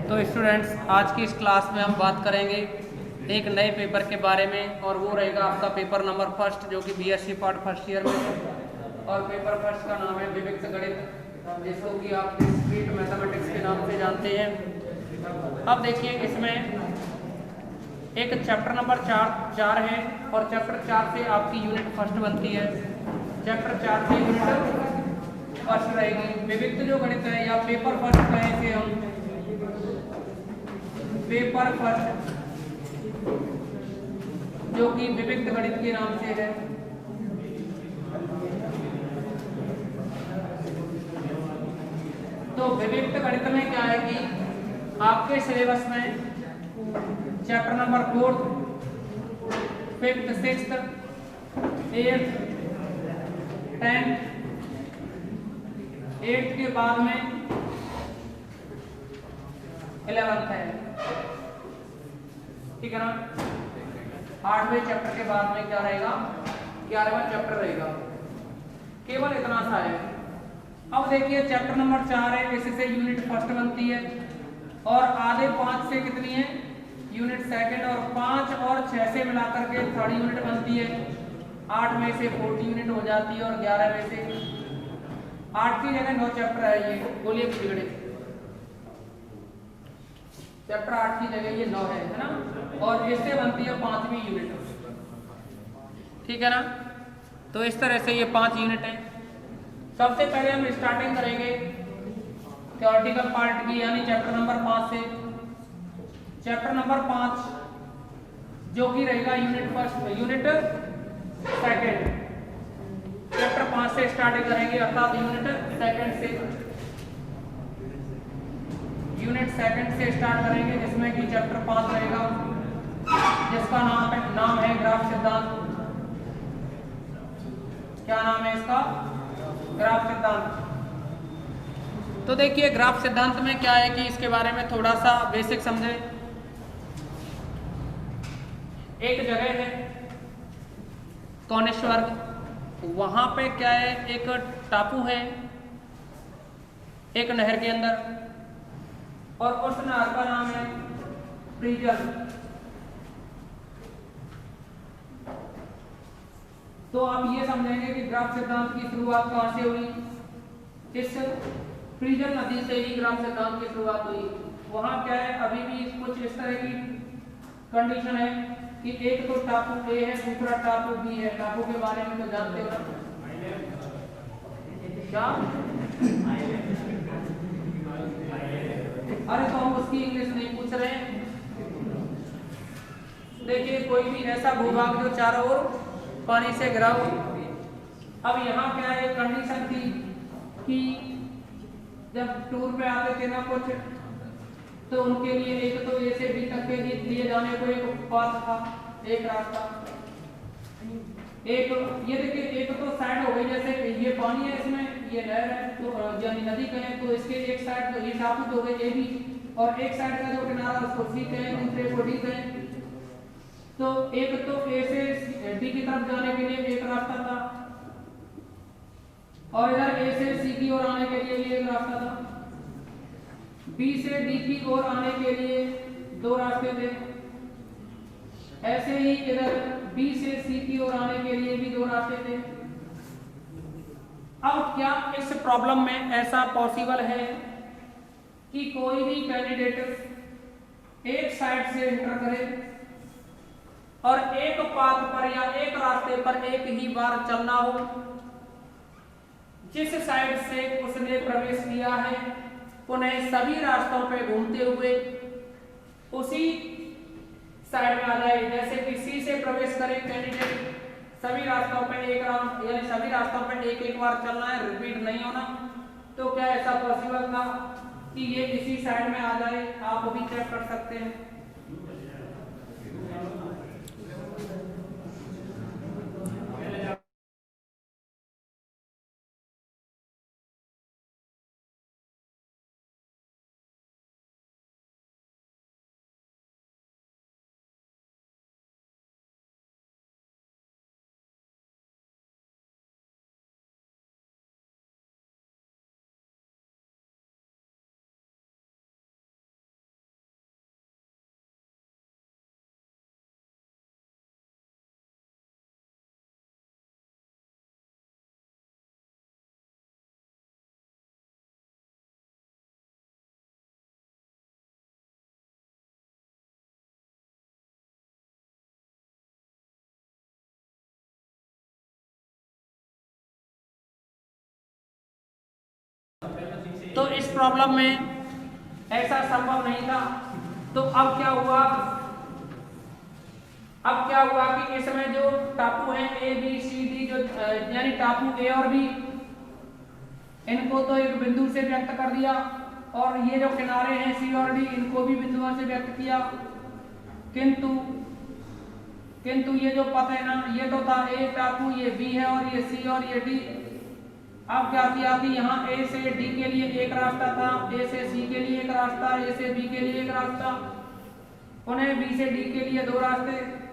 तो स्टूडेंट्स, आज की इस क्लास में हम बात करेंगे एक नए पेपर के बारे में, और वो रहेगा आपका पेपर नंबर फर्स्ट, जो कि बीएससी पार्ट फर्स्ट ईयर में है। और पेपर फर्स्ट का नाम है विविक्त गणित, जिसको कि आप डिस्क्रीट मैथमेटिक्स के नाम से जानते हैं। अब देखिए, इसमें एक चैप्टर नंबर चार है, और चैप्टर 4 से आपकी यूनिट फर्स्ट बनती है। चैप्टर 4 से यूनिट फर्स्ट रहेगी। विविक्त जो गणित है, या पेपर फर्स्ट कहें इसे हम, पेपर फर्स्ट, जो कि विविक्त गणित के नाम से है। तो विविक्त गणित में क्या है कि आपके सिलेबस में chapter number 4, 5th, 6th, 8th, 10th, 8th के बाद में 11th है, ठीक है ना। 8वें चैप्टर के बाद में क्या रहेगा, 11वां चैप्टर रहेगा। केवल इतना सा है। अब देखिए, चैप्टर नंबर 4 है, इससे यूनिट फर्स्ट बनती है, और आधे 5 से कितनी है, यूनिट सेकंड, और 5 और 6 से मिलाकर के थर्ड यूनिट बनती है। 8 में से 4th यूनिट हो जाती है, और 11 में से 8 की जगह 9 चैप्टर है ये। बोलिए बिगड़े, चैप्टर 8 की जगह ये 9 है ना। और इससे बनती है 5वीं यूनिट, ठीक है ना। तो इस तरह से ये 5 यूनिट है। सबसे पहले हम स्टार्टिंग करेंगे थ्योरेटिकल पार्ट की, यानी चैप्टर नंबर 5 से। चैप्टर नंबर 5 जो कि रहेगा unit first, unit second. Chapter 5 से स्टार्ट करेंगे, अर्थात यूनिट सेकंड से। यूनिट सेकंड से स्टार्ट करेंगे, जिसमें कि चैप्टर 5 रहेगा, जिसका नाम है ग्राफ सिद्धांत। क्या नाम है इसका? ग्राफ सिद्धांत। तो देखिए, ग्राफ सिद्धांत में क्या है कि इसके बारे में थोड़ा सा बेसिक समझे। एक जगह है कौनेश्वर, वहां पे क्या है, एक टापू है एक नहर के अंदर, और उस नहर का नाम है फ्रीजर। तो आप ये समझेंगे कि ग्राफ सिद्धांत की शुरुआत कहां से हुई? इस फ्रीजर नदी से ही ग्राफ सिद्धांत की शुरुआत हुई। वहां क्या है, अभी भी कुछ इस तरह की कंडीशन है कि एक तो टापू ए है, दूसरा टापू बी है। टापू के बारे में तो जानते हो ना, क्या? अरे तो हम उसकी इंग्लिश नहीं पूछ रहे हैं। देखिए, कोई भी ऐसा भूभाग जो चारों ओर पानी से घिरा हो। अब यहाँ क्या है, कंडीशन थी कि जब टूर पे आते थे ना कुछ, तो उनके लिए एक तो ए से बी तक के लिए जाने को एक पाथ था, एक रास्ता। एक ये देखिए, एक तो साइड हो गई, जैसे ये पानी है, इसमें ये नहर है, तो यानी नदी कहें, तो इसके एक साइड तो ये टापू तो हो गई ए बी, और एक साइड का जो किनारा उसको सी कहें, दूसरे को डी कहें। तो एक तो ए से डी की तरफ जाने के लिए एक रास्ता था, और इधर ए से सी की ओर आने के लिए भी एक रास्ता था। बी से डी की ओर आने के लिए 2 रास्ते थे। ऐसे ही इधर बी से सी की ओर आने के लिए भी 2 रास्ते थे। अब क्या इस प्रॉब्लम में ऐसा पॉसिबल है कि कोई भी कैंडिडेट एक साइड से एंटर करे और एक पाथ पर या एक रास्ते पर एक ही बार चलना हो? जिस साइड से उसने प्रवेश किया है, उन्हें सभी रास्तों पे घूमते हुए उसी साइड में आ जाए। जैसे कि सी से प्रवेश करे कैंडिडेट, सभी रास्तों पे एक राउंड, यानी सभी रास्तों पे एक एक बार चलना है, रिपीट नहीं होना। तो क्या ऐसा पॉसिबल था कि ये इसी साइड में आ जाए? आप भी चेक कर सकते हैं। तो इस प्रॉब्लम में ऐसा संभव नहीं था। तो अब क्या हुआ कि इसमें जो टापू है ए बी सी डी, जो यानी टापू ए और बी, इनको तो एक बिंदु से व्यक्त कर दिया, और ये जो किनारे हैं सी और डी, इनको भी बिंदुओं से व्यक्त किया। किंतु ये जो पथ है ना, ये तो था ए टापू, ये बी है, और ये सी और ये डी। अब क्या किया कि यहाँ ए से डी के लिए एक रास्ता था, ए से सी के लिए एक रास्ता, ए से बी के लिए एक रास्ता, उन्हें बी से डी के लिए 2 रास्ते,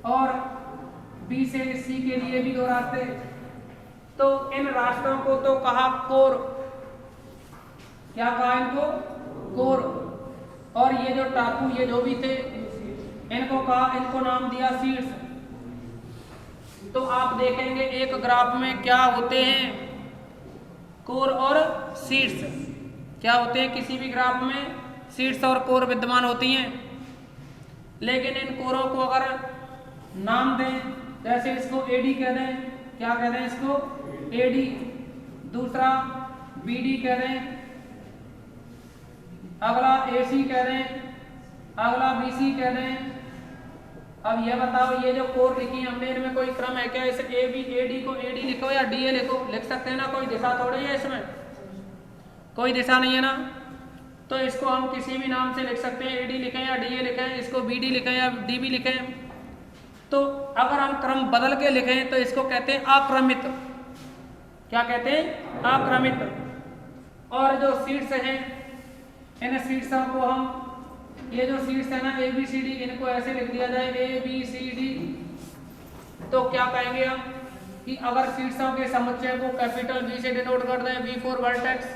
और बी से सी के लिए भी 2 रास्ते। तो इन रास्तों को तो कहा कोर, क्या कहा इनको? कोर। और ये जो टापू, ये जो भी थे, इनको नाम दिया सीड्स। तो आप देखेंगे एक ग्राफ में क्या होते हैं, कोर और सीड्स। क्या होते हैं? किसी भी ग्राफ में सीड्स और कोर विद्यमान होती हैं। लेकिन इन कोरों को अगर नाम दें, जैसे इसको एडी कह दें, क्या कह दें इसको? एडी। दूसरा बीडी कह दें, अगला एसी कह दें, अगला बीसी कह दें। अब यह बताओ, ये जो कोर लिखी हमने, इनमें कोई क्रम है क्या? इसे ए बी ए डी को ए डी लिखो या डी ए लिखो, लिख सकते हैं ना? कोई दिशा थोड़ी है इसमें, कोई दिशा नहीं है ना। तो इसको हम किसी भी नाम से लिख सकते हैं, ए डी लिखें या डी ए लिखें, इसको बी डी लिखें या डी बी लिखें। तो अगर हम क्रम बदल के लिखें तो इसको कहते हैं अक्रमित। क्या कहते हैं? अक्रमित। और जो सीड्स हैं, इन सीड्सों को हम, ये जो सीड्स है ना ए बी सी डी, इनको ऐसे लिख दिया जाए ए बी सी डी। तो क्या कहेंगे हम कि अगर सीड्सों के समुच्चय को कैपिटल बी से डिनोट कर दें, बी फॉर वर्टेक्स,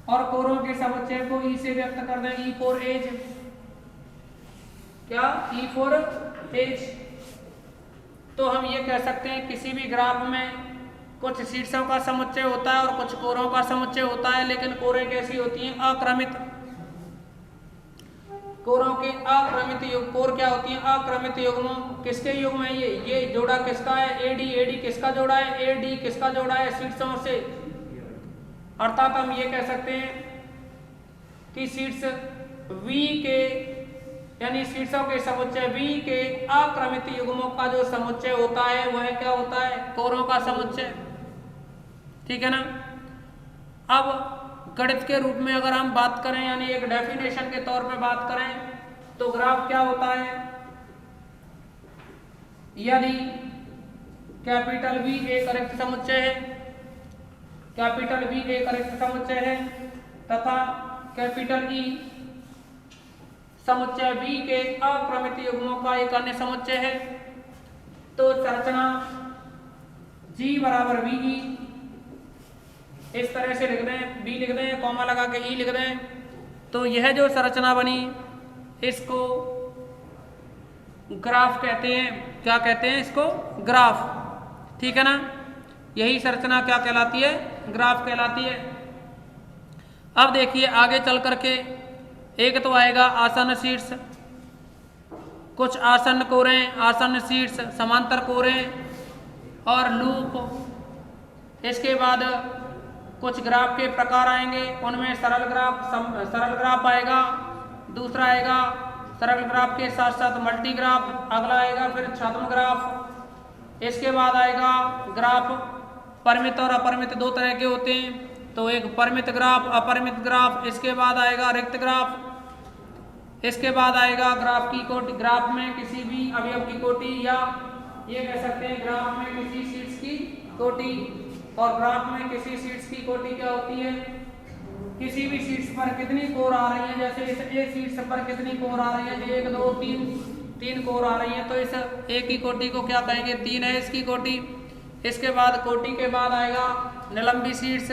और कोरों के समुच्चय को ई से व्यक्त कर दें, ई फॉर एज। क्या? E for age. तो हम ये कह सकते हैं किसी भी ग्राफ में कुछ सीड्सों का समुच्चय होता है और कुछ कोरों का समुच्चय होता है, लेकिन कोरें कैसी होती हैं? अक्रमित। कोरों के अक्रमित युग्म। कोर क्या होती है? अक्रमित युग्म। किसके युग्म है ये जोड़ा किसका है? एडी। एडी किसका जोड़ा है? एडी किसका जोड़ा है? सीड्सों से। अर्थात हम ये कह सकते हैं कि सीड्स वी के, यानी सीड्सों के समुच्चय वी के अक्रमित युग्मों का जो समुच्चय होता है वह क्या होता है? कोरों का समुच्चय। ठीक है ना। अब गणित के रूप में अगर हम बात करें, यानी एक डेफिनेशन के तौर पे बात करें, तो ग्राफ क्या होता है? यदि कैपिटल वी एक रिक्त समुच्चय है, कैपिटल वी एक रिक्त समुच्चय है, तथा कैपिटल ई समुच्चय वी के अक्रमित युग्मों का एक अन्य समुच्चय है, तो संरचना G बराबर VE इस तरह से लिख दें, बी लिख दें, कॉमा लगा के ई लिख दें। तो यह जो संरचना बनी, इसको ग्राफ कहते हैं। क्या कहते हैं इसको? ग्राफ। ठीक है ना। यही संरचना क्या कहलाती है? ग्राफ कहलाती है। अब देखिए आगे चल करके, एक तो आएगा आसन्न शीर्ष, कुछ आसन्न कोरें, आसन्न शीर्ष, समांतर कोरें और लूप। इसके बाद कुछ ग्राफ के प्रकार आएंगे, उनमें सरल ग्राफ आएगा, दूसरा आएगा सरल ग्राफ के साथ साथ मल्टी ग्राफ, अगला आएगा फिर छद्म ग्राफ। इसके बाद आएगा ग्राफ परिमित और अपरिमित, 2 तरह के होते हैं, तो एक परिमित ग्राफ, अपरिमित ग्राफ। इसके बाद आएगा रिक्त ग्राफ। इसके बाद आएगा ग्राफ की कोटि, ग्राफ में किसी भी अवयव की कोटि, या ये कह सकते हैं ग्राफ में किसी शीर्ष की कोटि। और ग्राफ में किसी शीट्स की कोटि क्या होती है? किसी भी शीट्स पर कितनी कोर आ रही है, जैसे इस ए शीट्स पर कितनी कोर आ रही है? 1 2 3 कोर आ रही है, तो इस ए की कोटि को क्या कहेंगे? 3 है इसकी कोटि। इसके बाद कोटि के बाद आएगा निलंबी शीट्स।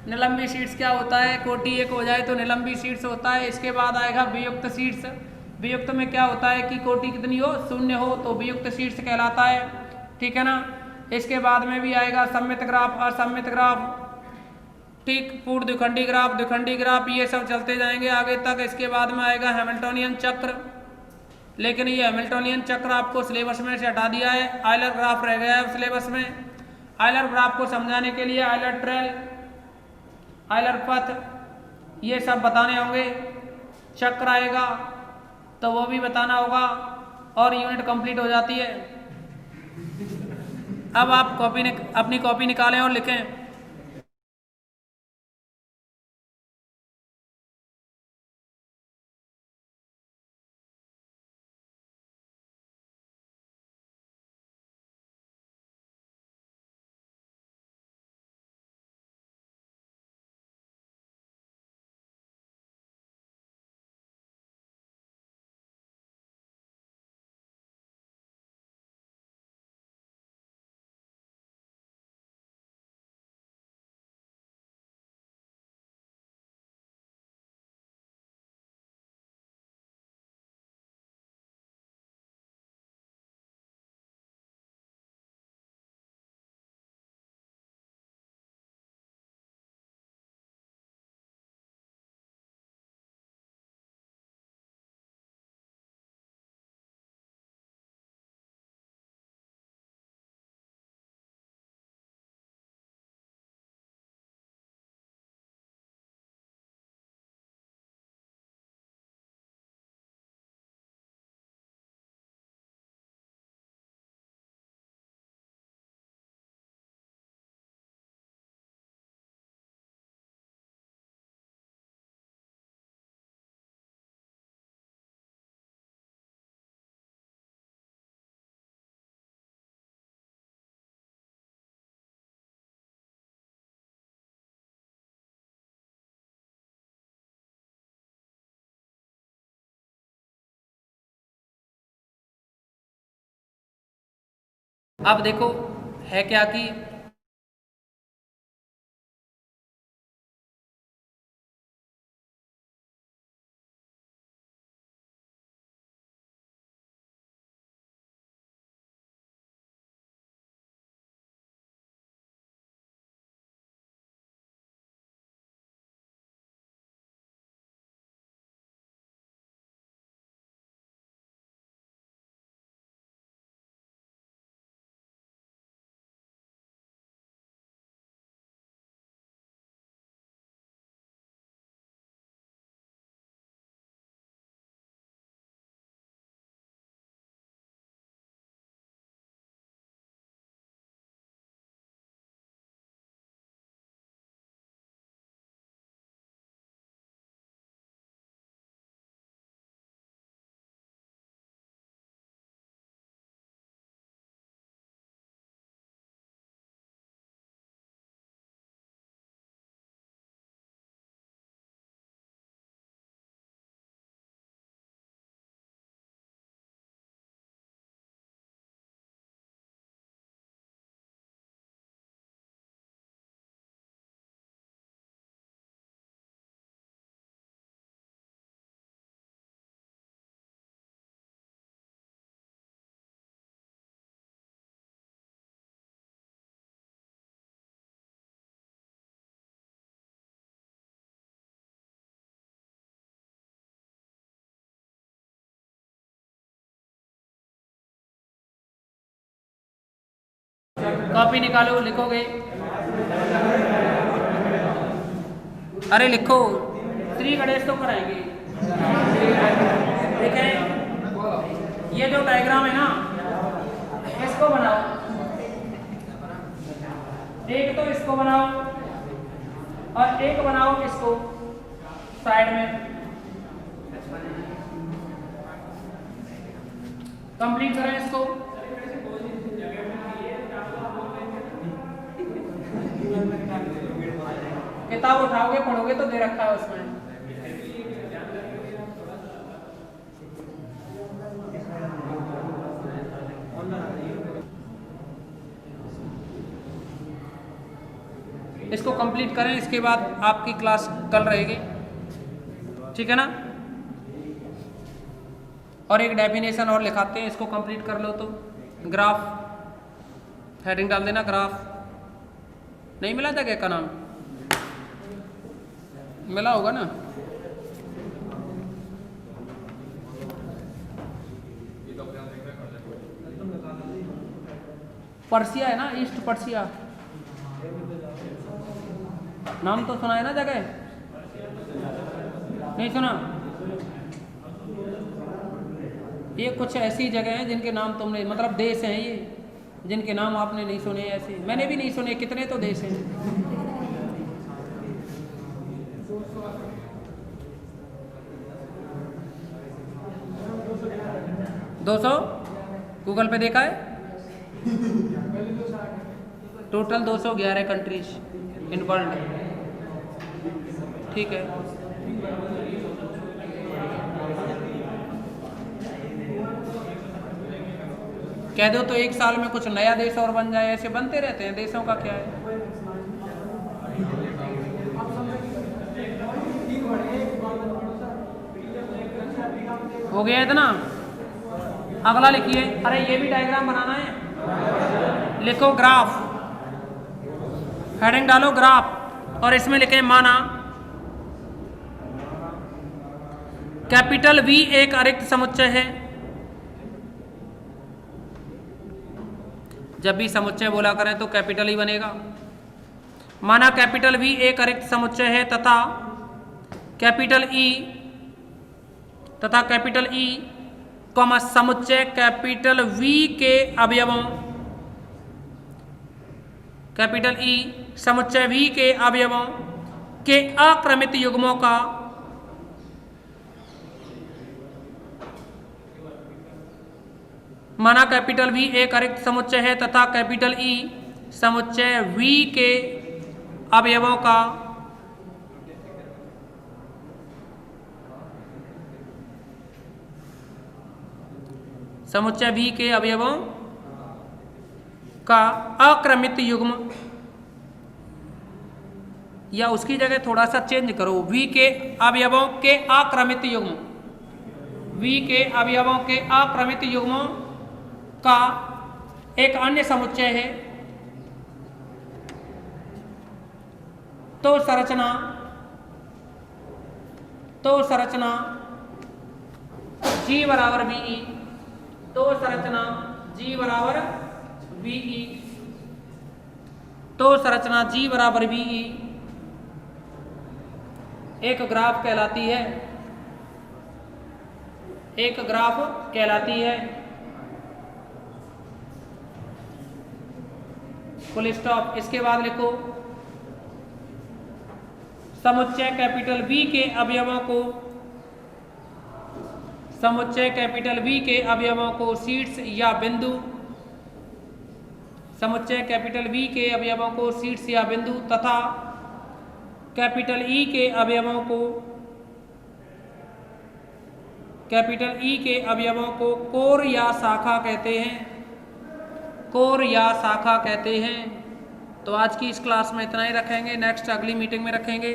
निलंबी शीट्स क्या होता है? कोटि 1 हो जाए तो निलंबी शीट्स होता है। इसके बाद आएगा वियुक्त शीट्स। वियुक्त में क्या होता है कि कोटि कितनी हो? 0 हो, तो वियुक्त शीट्स कहलाता है। ठीक है ना। इसके बाद में भी आएगा सम्मित ग्राफ, असम्मित ग्राफ, ठीक, पूर्ण द्विखंडी ग्राफ, द्विखंडी ग्राफ, ये सब चलते जाएंगे आगे तक। इसके बाद में आएगा हैमिल्टोनियन चक्र, लेकिन ये हैमिल्टोनियन चक्र आपको सिलेबस में से हटा दिया है, आयलर ग्राफ रह गया है सिलेबस में। आयलर ग्राफ को समझाने के लिए आयलर ट्रेल, आयलर पथ, ये सब बताने होंगे। चक्र आएगा तो वो भी बताना होगा और यूनिट कंप्लीट हो जाती है। अब आप अपनी कॉपी निकालें और लिखें। अब देखो है क्या कि कॉपी निकालो, लिखोगे। अरे लिखो, श्री गणेश तो कराएंगे। देखें ये जो डायग्राम है ना, इसको बनाओ। एक तो इसको बनाओ और एक बनाओ इसको साइड में। कंप्लीट करें इसको। किताब उठाओगे पढ़ोगे तो दे रखा है उसमें। इसको कंप्लीट करें, इसके बाद आपकी क्लास कल रहेगी, ठीक है ना। और एक डेफिनेशन और लिखाते हैं, इसको कंप्लीट कर लो तो। ग्राफ हेडिंग डाल देना, ग्राफ। नहीं मिला था क्या का नाम? मिला होगा ना। पर्सिया है ना, ईस्ट पर्सिया। नाम तो सुना है ना जगह, नहीं सुना? ये कुछ ऐसी जगह हैं जिनके नाम तुमने, मतलब देश हैं ये, जिनके नाम आपने नहीं सुने। ऐसे मैंने भी नहीं सुने, कितने तो देश हैं। 200 गूगल पे देखा है? Total 211 countries in world. ठीक है, कह दो तो एक साल में कुछ नया देश और बन जाए, ऐसे बनते रहते हैं, देशों का क्या है। हो गया इतना? अगला लिखिए। अरे ये भी डायग्राम बनाना है, लिखो ग्राफ, हेडिंग डालो ग्राफ, और इसमें लिखे माना कैपिटल वी एक अरिक्त समुच्चय है। जब भी समुच्चय बोला करें तो कैपिटल ही बनेगा। माना कैपिटल वी एक अरिक्त समुच्चय है तथा कैपिटल ई कॉमा समुच्चय कैपिटल वी के अवयवों, कैपिटल ई समुच्चय वी के अवयवों के अक्रमित युग्मों का माना कैपिटल वी एक अरिक्त समुच्चय है तथा कैपिटल ई समुच्चय वी के अवयवों का समुच्चय वी के अवयवों का अक्रमित युग्म, या उसकी जगह थोड़ा सा चेंज करो, वी के अवयवों के अक्रमित युग्म, वी के अवयवों के अक्रमित युग्मों का एक अन्य समुच्चय है। तो संरचना G बराबर BE, तो संरचना G बराबर BE, तो संरचना G बराबर BE एक ग्राफ कहलाती है, एक ग्राफ कहलाती है। Full stop. इसके बाद लिखो समुच्चय कैपिटल V के अवयवों को, समुच्चय कैपिटल V के अवयवों को शीर्ष या बिंदु, समुच्चय कैपिटल V के अवयवों को शीर्ष या बिंदु तथा कैपिटल E के अवयवों को, कैपिटल E के अवयवों को कोर या शाखा कहते हैं, कोर या शाखा कहते हैं। तो आज की इस क्लास में इतना ही रखेंगे, नेक्स्ट अगली मीटिंग में रखेंगे।